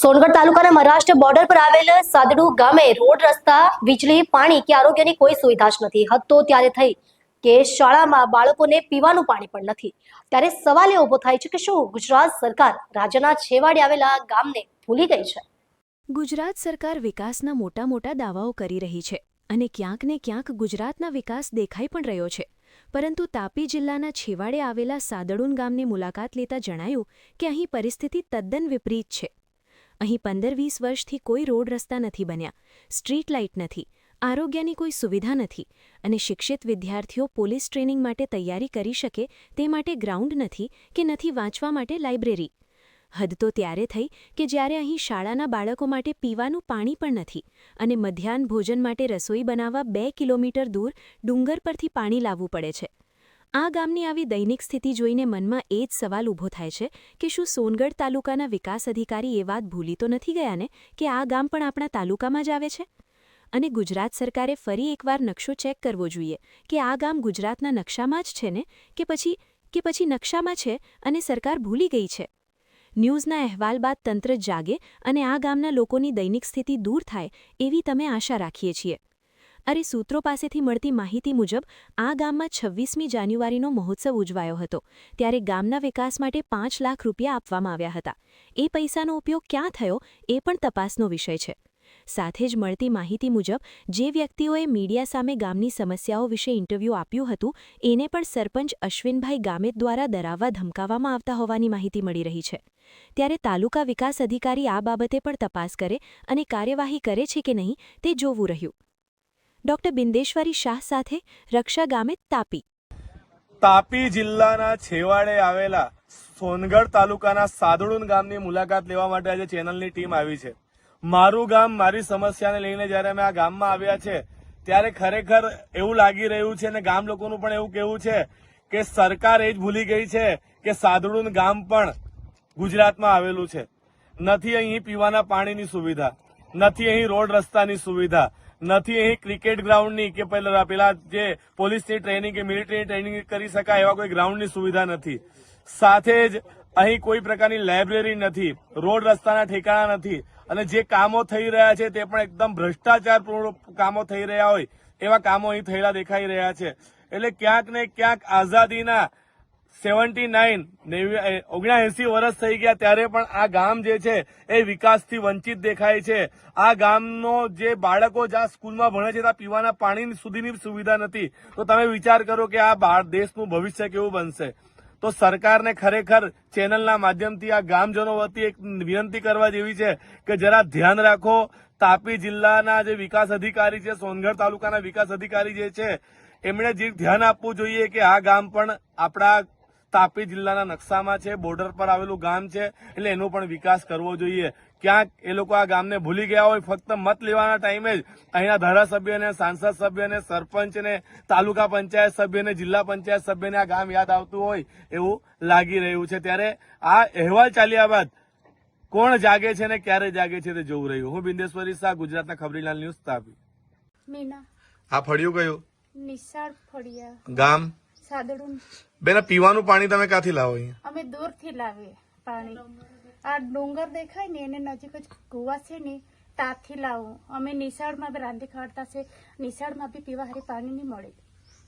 સોનગઢ તાલુકાના મહારાષ્ટ્ર બોર્ડર પર આવેલ સાદડુ ગામે રોડ રસ્તા વીજળી પાણી કે આરોગ્યની કોઈ સુવિધા જ નથી. હદ તો ત્યારે થઈ કે શાળામાં બાળકોને પીવાનું પાણી પણ નથી. ત્યારે સવાલ એ ઉભો થાય છે કે શું ગુજરાત સરકાર રાજ્યના છેવાડે આવેલા ગામને ભૂલી ગઈ છે? ગુજરાત સરકાર વિકાસના મોટા મોટા દાવાઓ કરી રહી છે અને ક્યાંક ને ક્યાંક ગુજરાતના વિકાસ દેખાઈ પણ રહ્યો છે. પરંતુ તાપી જિલ્લાના છેવાડે આવેલા સાદડુન ગામની મુલાકાત લેતા જણાયું કે અહીં પરિસ્થિતિ તદ્દન વિપરીત છે. અહીં 15-20 વર્ષથી કોઈ રોડ રસ્તા નથી બન્યા, સ્ટ્રીટ લાઇટ નથી, આરોગ્યની કોઈ સુવિધા નથી અને શિક્ષિત વિદ્યાર્થીઓ પોલીસ ટ્રેનિંગ માટે તૈયારી કરી શકે તે માટે ગ્રાઉન્ડ નથી કે નથી વાંચવા માટે લાઇબ્રેરી. હદ તો ત્યારે થઈ કે જ્યારે અહીં શાળાના બાળકો માટે પીવાનું પાણી પણ નથી અને મધ્યાહન ભોજન માટે રસોઈ બનાવવા 2 કિલોમીટર દૂર ડુંગર પરથી પાણી લાવવું પડે છે. આ ગામની આવી દૈનિક સ્થિતિ જોઈને મનમાં એ જ સવાલ ઊભો થાય છે કે શું સોનગઢ તાલુકાના વિકાસ અધિકારી એ વાત ભૂલી તો નથી ગયા ને કે આ ગામ પણ આપણા તાલુકામાં જ આવે છે? અને ગુજરાત સરકારે ફરી એકવાર નકશો ચેક કરવો જોઈએ કે આ ગામ ગુજરાતના નકશામાં જ છે ને કે પછી નકશામાં છે અને સરકાર ભૂલી ગઈ છે? ન્યૂઝના અહેવાલ બાદ તંત્ર જાગે અને આ ગામના લોકોની દૈનિક સ્થિતિ દૂર થાય એવી તમે આશા રાખીએ છીએ. અરે, સૂત્રો પાસેથી મળતી માહિતી મુજબ આ ગામમાં 26મી જાન્યુઆરીનો મહોત્સવ ઉજવાયો હતો. ત્યારે ગામના વિકાસ માટે 5 લાખ રૂપિયા આપવામાં આવ્યા હતા. એ પૈસાનો ઉપયોગ ક્યાં થયો એ પણ તપાસનો વિષય છે. સાથે જ મળતી માહિતી મુજબ જે વ્યક્તિઓએ મીડિયા સામે ગામની સમસ્યાઓ વિશે ઇન્ટરવ્યૂ આપ્યું હતું એને પણ સરપંચ અશ્વિનભાઈ ગામેત દ્વારા ડરાવવા ધમકાવવામાં આવતા હોવાની માહિતી મળી રહી છે. ત્યારે તાલુકા વિકાસ અધિકારી આ બાબતે પણ તપાસ કરે અને કાર્યવાહી કરે છે કે નહીં તે જોવું રહ્યું. ડોક્ટર બિંદેશ્વરી શાહ સાથે રક્ષા ગામેત, તાપી. તાપી જિલ્લાના છેવાડે આવેલા સોનગઢ તાલુકાના સાદડુન ગામની મુલાકાત લેવા માટે આજે ચેનલની ટીમ આવી છે. મારું ગામ મારી સમસ્યાને લઈને જ્યારે અમે આ ગામમાં આવ્યા છે ત્યારે ખરેખર એવું લાગી રહ્યું છે અને ગામ લોકોનું પણ એવું કહેવું છે કે સરકાર એ જ ભૂલી ગઈ છે કે સાદડુન ગામ પણ ગુજરાતમાં આવેલું છે. નથી અહીં પીવાના પાણીની સુવિધા, નથી અહીં રોડ રસ્તાની સુવિધા, નથી અહીં ક્રિકેટ ગ્રાઉન્ડની કે પેલા જે પોલીસની ટ્રેનિંગ કે મિલિટરીની ટ્રેનિંગ કરી શકાય એવા કોઈ ગ્રાઉન્ડની સુવિધા નથી. સાથે જ અહીં કોઈ પ્રકારની લાઇબ્રેરી નથી, રોડ રસ્તાના ઠેકાણા નથી અને જે કામો થઈ રહ્યા છે તે પણ એકદમ ભ્રષ્ટાચારપૂર્ણ કામો થઈ રહ્યા હોય એવા કામો અહીં થયેલા દેખાઈ રહ્યા છે. એટલે ક્યાંક ને ક્યાંક આઝાદીના 79 વર્ષ થઈ ગયા ત્યારે પણ આ ગામ જે છે એ વિકાસથી વંચિત દેખાય છે. આ ગામનો જે બાળકો જ્યાં સ્કૂલમાં ભણે છે ત્યાં પીવાના પાણી સુધીની સુવિધા નથી. તો તમે વિચાર કરો કે આ દેશનું ભવિષ્ય કેવું બનશે. તો સરકારને ખરેખર ચેનલના માધ્યમથી આ ગામજનો વતી એક વિનંતી કરવા જેવી છે કે જરા ધ્યાન રાખો. તાપી જિલ્લાના જે વિકાસ અધિકારી છે, સોનગઢ તાલુકાના વિકાસ અધિકારી જે છે એમણે જે ધ્યાન આપવું જોઈએ કે આ ગામ પણ આપણા તાપી જિલ્લાના નકશામાં છે, બોર્ડર પર આવેલું ગામ છે એટલે એનો પણ વિકાસ કરવો જોઈએ. ક્યાંક એ લોકો આ ગામને ભૂલી ગયા હોય. ફક્ત મત લેવાના ટાઈમે જ અહીંના ધારાસભ્યને, સાંસદ સભ્યને, સરપંચને, તાલુકા પંચાયત સભ્યને, જિલ્લા પંચાયત સભ્યને આ ગામ યાદ આવતું હોય એવું લાગી રહ્યું છે. ત્યારે આ અહેવાલ ચાલ્યા બાદ કોણ જાગે છે ને ક્યારે જાગે છે તે જોવું રહ્યું. હું બિંદેશ્વરી શાહ, ગુજરાતના ખબરીલાલ ન્યૂઝ, તાપી. મીના. આ ફળિયું કયું? નિશાળ ફળિયા. ગામ સાદડુન. બેન, પીવાનું પાણી તમે ક્યાંથી લાવો? અહીંયા અમે દૂરથી લાવીએ પાણી. આ ડુંગર દેખાય ને એને નજીક જ કુવા છે ને ત્યાંથી લાવું. અમે નિશાળમાં બી રાંધી ખાડતા છે, નિશાળમાં બી પીવા હારી પાણી નહીં મળે.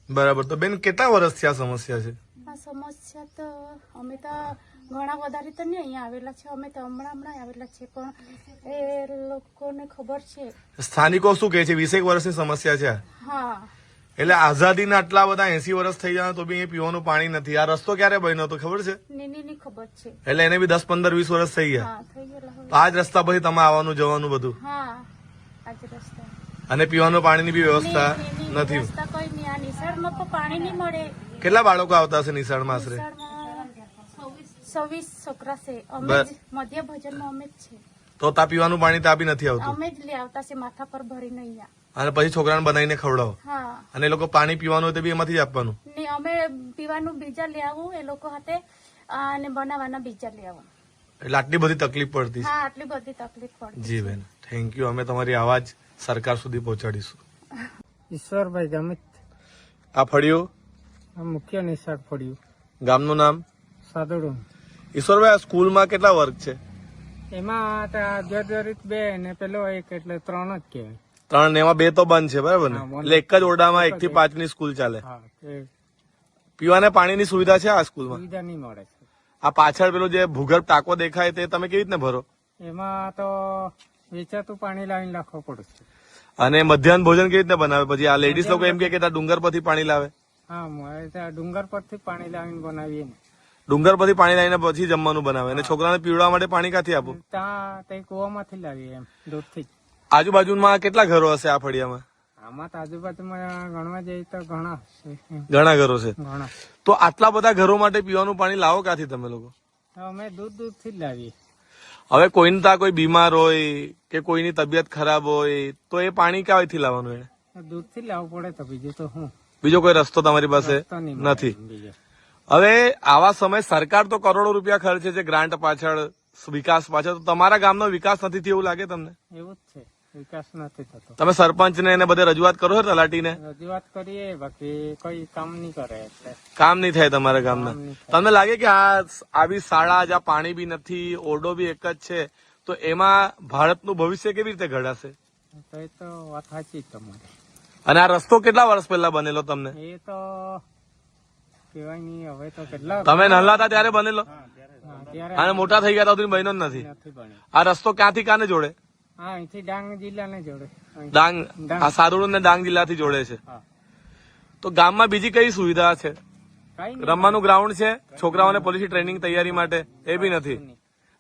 બરાબર. તો બેન, કેટલા વર્ષથી આ સમસ્યા છે? આ સમસ્યા તો અમે તો ઘણા વધારે તો નહીં અહીંયા આવેલા છે, અમે તો હમણાં આવેલા છે પણ એ લોકોને ખબર છે. સ્થાનિકો શું કહે છે? 20 વર્ષની સમસ્યા છે. હા, એટલે આઝાદીના આટલા બધા 80 વર્ષ થઈ જાય તો બી અહીં પીવાનું પાણી નથી. આ રસ્તો ક્યારે બન્યો હતો ખબર છે? નીની ખબર છે. એટલે એને બી 10, 15, 20 વર્ષ થઈ ગયા. હા, થઈ ગયેલા. આ જ રસ્તા પછી તમે આવવાનું જવાનું બધું. હા, આજ રસ્તા. અને પીવાનું પાણીની બી વ્યવસ્થા નથી. રસ્તા કોઈ નહીં. આ નિશાળમાં પણ પાણી નહીં મળે. કેટલા બાળકો આવતા હશે નિશાળમાં આશરે? 26 છોકરા છે. અમે જ મધ્ય ભોજનમાં અમે જ છે. તો તા પીવાનું પાણી તા બી નથી આવતું? અમે જ લઈ આવતા છે માથા પર ભરીને અહીંયા. અને પછી છોકરાને બનાવીને ખવડાવો? હા. અને એ લોકો પાણી પીવાનું હોય તો બી એમાંથી જ આપવાનું? ને અમે પીવાનું બીજા લઈ આવું એ લોકો હાથે અને બનાવવાના બીજા લઈ આવું. એટલે આટલી બધી તકલીફ પડતી છે? હા, આટલી બધી તકલીફ પડતી. જી બેન, થેન્ક યુ. અમે તમારી અવાજ સરકાર સુધી પહોંચાડીશું. ઈશ્વરભાઈ ગામિત. આ ફળિયું? મુખ્ય નિશાળ ફળિયું. ગામનું નામ? સાદડુન. ઈશ્વરભાઈ, આ સ્કૂલમાં કેટલા વર્ગ છે? એમાં તો આ જર્જરિત 2 ને પેલો 1 એટલે 3 જ કહેવાય. 3 ને એમાં 2 તો બંધ છે, બરાબર ને? હા, બંધ. એટલે એક જ ઓરડામાં 1 થી 5 ની સ્કૂલ ચાલે. હા, એ પીવાના પાણીની સુવિધા છે આ સ્કૂલમાં? સુવિધા નહીં મળે છે. આ પાછળ પેલો જે ભૂગર્ભ ટાંકો દેખાય તે તમે કેવી રીતને ભરો? એમાં તો વેચાતું પાણી લાવીને રાખવું પડે છે. અને મધ્યાહન ભોજન કેવી રીતને બનાવે? પછી આ લેડીઝ લોકો એમ કે ત્યાં ડુંગર પરથી પાણી લાવે. હા, ત્યાં ડુંગર પરથી પાણી લાવીને બનાવીએ ને. ડુંગર પરથી પાણી લાવીને પછી જમવાનું બનાવે. અને છોકરાને પીવડાવવા માટે પાણી ક્યાંથી આપો? ત્યાં તે કુવામાંથી લાવીએ એમ, દૂધથી જ. આજુબાજુમાં કેટલા ઘરો હશે આ ફળિયામાં? આમાં તો આજુબાજુમાં ગણવા જઈએ તો ઘણા છે એમ, ઘણા ઘરો છે. ઘણા. તો આટલા બધા ઘરો માટે પીવાનું પાણી લાવો ક્યાંથી તમે લોકો? અમે દૂધથી જ લાવીએ. હવે કોઈને ત્યાં કોઈ બીમાર હોય કે કોઈની તબિયત ખરાબ હોય તો એ પાણી ક્યાંથી લાવવાનું? એને દૂધથી જ લાવવું પડે તો બીજું તો શું? બીજો કોઈ રસ્તો તમારી પાસે રસ્તો નહીં મળે નથી? બીજો. હવે આવા સમય સરકાર તો કરોડો રૂપિયા ખર્ચે છે ગ્રાન્ટ પાછળ, વિકાસ પાછળ. તો તમારા ગામનો વિકાસ નથી થયો એવું લાગે તમને? એવું જ છે, વિકાસ નથી થતો. તમે સરપંચને એને બધે રજૂઆત કરો છો, તલાટીને? રજૂઆત કરીએ, બાકી કોઈ કામ નહીં કરે એટલે કામ નહીં થાય તમારા ગામના? કામ નહીં થાય. તમને લાગે કે આ આવી શાળા જ્યાં પાણી બી નથી, ઓરડો બી એક જ છે, તો એમાં ભારતનું ભવિષ્ય કેવી રીતે ઘડાશે? તો એ તો વાત સાચી જ તમારી. અને આ રસ્તો કેટલા વર્ષ પહેલા બનેલો તમને? એ તો કહેવાય નહીં, હવે તો કેટલા તમે નાના હતા ત્યારે બનેલો? હા, ત્યારે અને મોટા થઈ ગયા તો બન્યો જ નથી. નથી બન્યો. આ રસ્તો ક્યાંથી કાને જોડે? હા, અહીંથી ડાંગ જિલ્લાને જોડે. અહીં. ડાંગ, ડાંગ. આ સાદુડ ને ડાંગ જિલ્લાથી જોડે છે. હા, તો ગામમાં બીજી કઈ સુવિધા છે? કઈ નહીં. રમવાનું ગ્રાઉન્ડ છે છોકરાઓને પોલીસની ટ્રેનિંગ તૈયારી માટે? એ બી નથી.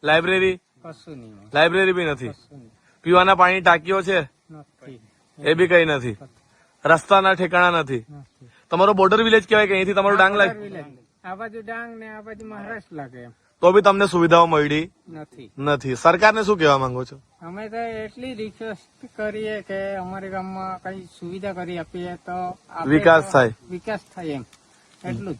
લાઇબ્રેરી? કશું નહીં મળે. લાઇબ્રેરી બી નથી. કશું નહીં. પીવાના પાણી ટાંકીઓ છે? નથી. એ બી કઈ નથી. રસ્તાના ઠેકાણા નથી. નથી. તમારો બોર્ડર વિલેજ કહેવાય કે અહીંથી તમારું ડાંગ લાગે? વિલેજ. આ બાજુ ડાંગ ને આ બાજુ મહારાષ્ટ્ર લાગે એમ. તો બી તમને સુવિધાઓ મળી નથી. નથી. સરકારને શું કહેવા માંગો છો? અમે તો એટલી રિક્વેસ્ટ કરીએ કે અમારી ગામમાં કઈ સુવિધા કરી આપીએ તો આપણે વિકાસ તો થાય. વિકાસ થાય એમ, એટલું જ.